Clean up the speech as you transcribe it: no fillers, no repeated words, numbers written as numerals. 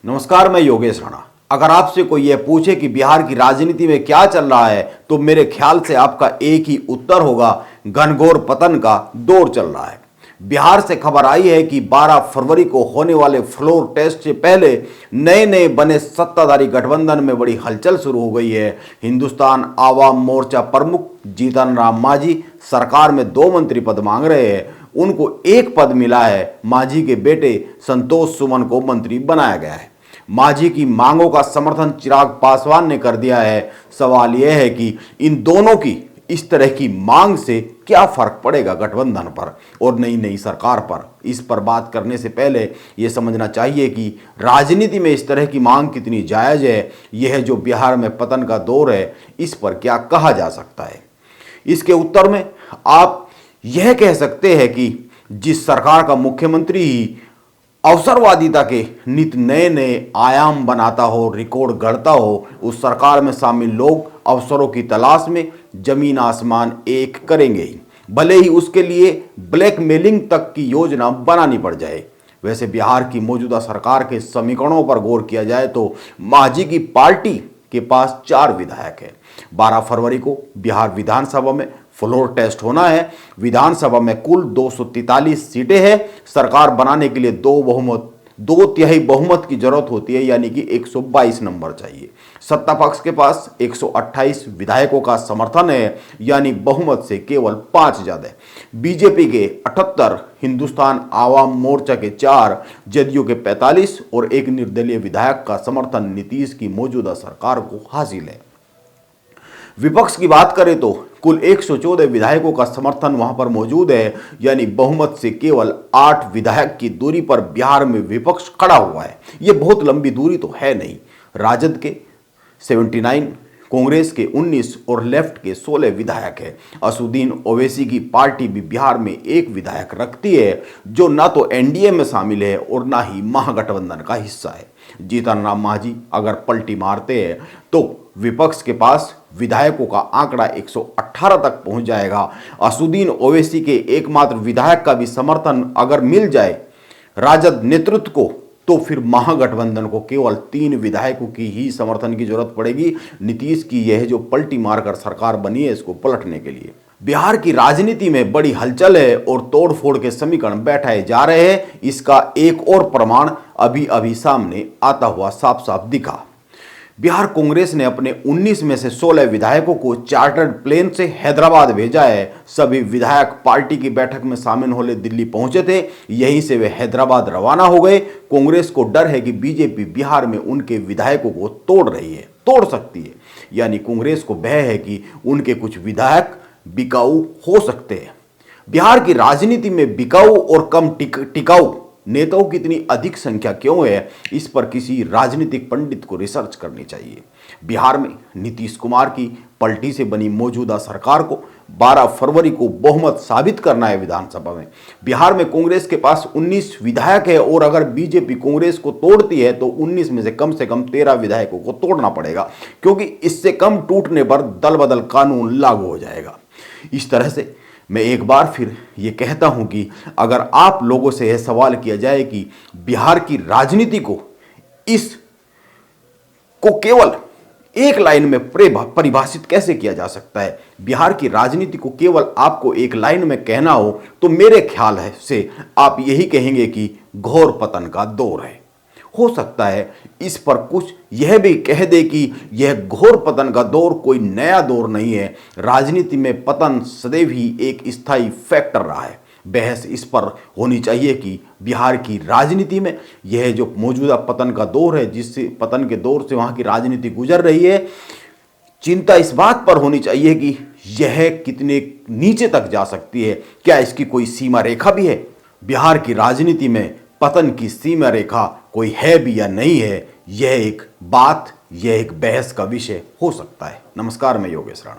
नमस्कार, मैं योगेश राणा। अगर आपसे कोई यह पूछे कि बिहार की राजनीति में क्या चल रहा है तो मेरे ख्याल से आपका एक ही उत्तर होगा, घनघोर पतन का दौर चल रहा है। बिहार से खबर आई है कि 12 फरवरी को होने वाले फ्लोर टेस्ट से पहले नए नए बने सत्ताधारी गठबंधन में बड़ी हलचल शुरू हो गई है। हिंदुस्तान आवाम मोर्चा प्रमुख जीतन राम मांझी सरकार में 2 मंत्री पद मांग रहे हैं। उनको एक पद मिला है। मांझी के बेटे संतोष सुमन को मंत्री बनाया गया है। मांझी की मांगों का समर्थन चिराग पासवान ने कर दिया है। सवाल यह है कि इन दोनों की इस तरह की मांग से क्या फर्क पड़ेगा गठबंधन पर और नई नई सरकार पर। इस पर बात करने से पहले यह समझना चाहिए कि राजनीति में इस तरह की मांग कितनी जायज है। यह जो बिहार में पतन का दौर है, इस पर क्या कहा जा सकता है। इसके उत्तर में आप यह कह सकते हैं कि जिस सरकार का मुख्यमंत्री ही अवसरवादिता के नित नए नए आयाम बनाता हो, रिकॉर्ड गढ़ता हो, उस सरकार में शामिल लोग अवसरों की तलाश में जमीन आसमान एक करेंगे ही, भले ही उसके लिए ब्लैकमेलिंग तक की योजना बनानी पड़ जाए। वैसे बिहार की मौजूदा सरकार के समीकरणों पर गौर किया जाए तो मांझी की पार्टी के पास 4 विधायक है। 12 फरवरी को बिहार विधानसभा में फ्लोर टेस्ट होना है। विधानसभा में कुल 243 सीटें हैं। सरकार बनाने के लिए 2 तिहाई बहुमत की जरूरत होती है, यानी कि 122 नंबर चाहिए। सत्ता पक्ष के पास 128 विधायकों का समर्थन है, यानी बहुमत से केवल 5 ज्यादा है। बीजेपी के 78, हिंदुस्तान आवाम मोर्चा के 4, जदयू के 45 और एक निर्दलीय विधायक का समर्थन नीतीश की मौजूदा सरकार को हासिल है। विपक्ष की बात करें तो कुल 114 विधायकों का समर्थन वहां पर मौजूद है, यानी बहुमत से केवल 8 विधायक की दूरी पर बिहार में विपक्ष खड़ा हुआ है। यह बहुत लंबी दूरी तो है नहीं। राजद के 79, कांग्रेस के 19 और लेफ्ट के 16 विधायक है। असुद्दीन ओवैसी की पार्टी भी बिहार में 1 विधायक रखती है, जो ना तो एनडीए में शामिल है और ना ही महागठबंधन का हिस्सा है। जीतन राम मांझी अगर पलटी मारते हैं तो विपक्ष के पास विधायकों का आंकड़ा 118 तक पहुंच जाएगा। असुद्दीन ओवैसी के एकमात्र विधायक का भी समर्थन अगर मिल जाए राजद नेतृत्व को, तो फिर महागठबंधन को केवल 3 विधायकों की ही समर्थन की जरूरत पड़ेगी नीतीश की यह जो पलटी मारकर सरकार बनी है इसको पलटने के लिए। बिहार की राजनीति में बड़ी हलचल है और तोड़फोड़ के समीकरण बैठाए जा रहे हैं। इसका एक और प्रमाण अभी अभी सामने आता हुआ साफ साफ दिखा। बिहार कांग्रेस ने अपने 19 में से 16 विधायकों को चार्टर्ड प्लेन से हैदराबाद भेजा है। सभी विधायक पार्टी की बैठक में शामिल होने दिल्ली पहुंचे थे, यहीं से वे हैदराबाद रवाना हो गए। कांग्रेस को डर है कि बीजेपी बिहार में उनके विधायकों को तोड़ रही है, तोड़ सकती है, यानी कांग्रेस को भय है कि उनके कुछ विधायक बिकाऊ हो सकते हैं। बिहार की राजनीति में बिकाऊ और कम टिकाऊ नेताओं की इतनी अधिक संख्या क्यों है, इस पर किसी राजनीतिक पंडित को रिसर्च करनी चाहिए। बिहार में नीतीश कुमार की पलटी से बनी मौजूदा सरकार को 12 फरवरी को बहुमत साबित करना है विधानसभा में। बिहार में कांग्रेस के पास 19 विधायक है और अगर बीजेपी कांग्रेस को तोड़ती है तो 19 में से कम 13 विधायकों को तोड़ना पड़ेगा, क्योंकि इससे कम टूटने पर दल बदल कानून लागू हो जाएगा। इस तरह से मैं एक बार फिर ये कहता हूं कि अगर आप लोगों से यह सवाल किया जाए कि बिहार की राजनीति को केवल एक लाइन में परिभाषित कैसे किया जा सकता है, बिहार की राजनीति को केवल आपको एक लाइन में कहना हो तो मेरे ख्याल से आप यही कहेंगे कि घोर पतन का दौर है। हो सकता है इस पर कुछ यह भी कह दे कि यह घोर पतन का दौर कोई नया दौर नहीं है। राजनीति में पतन सदैव ही एक स्थायी फैक्टर रहा है। बहस इस पर होनी चाहिए कि बिहार की राजनीति में यह जो मौजूदा पतन का दौर है, जिससे पतन के दौर से वहां की राजनीति गुजर रही है, चिंता इस बात पर होनी चाहिए कि यह कितने नीचे तक जा सकती है। क्या इसकी कोई सीमा रेखा भी है? बिहार की राजनीति में पतन की सीमा रेखा कोई है भी या नहीं है, यह एक बहस का विषय हो सकता है। नमस्कार, मैं योगेश राणा।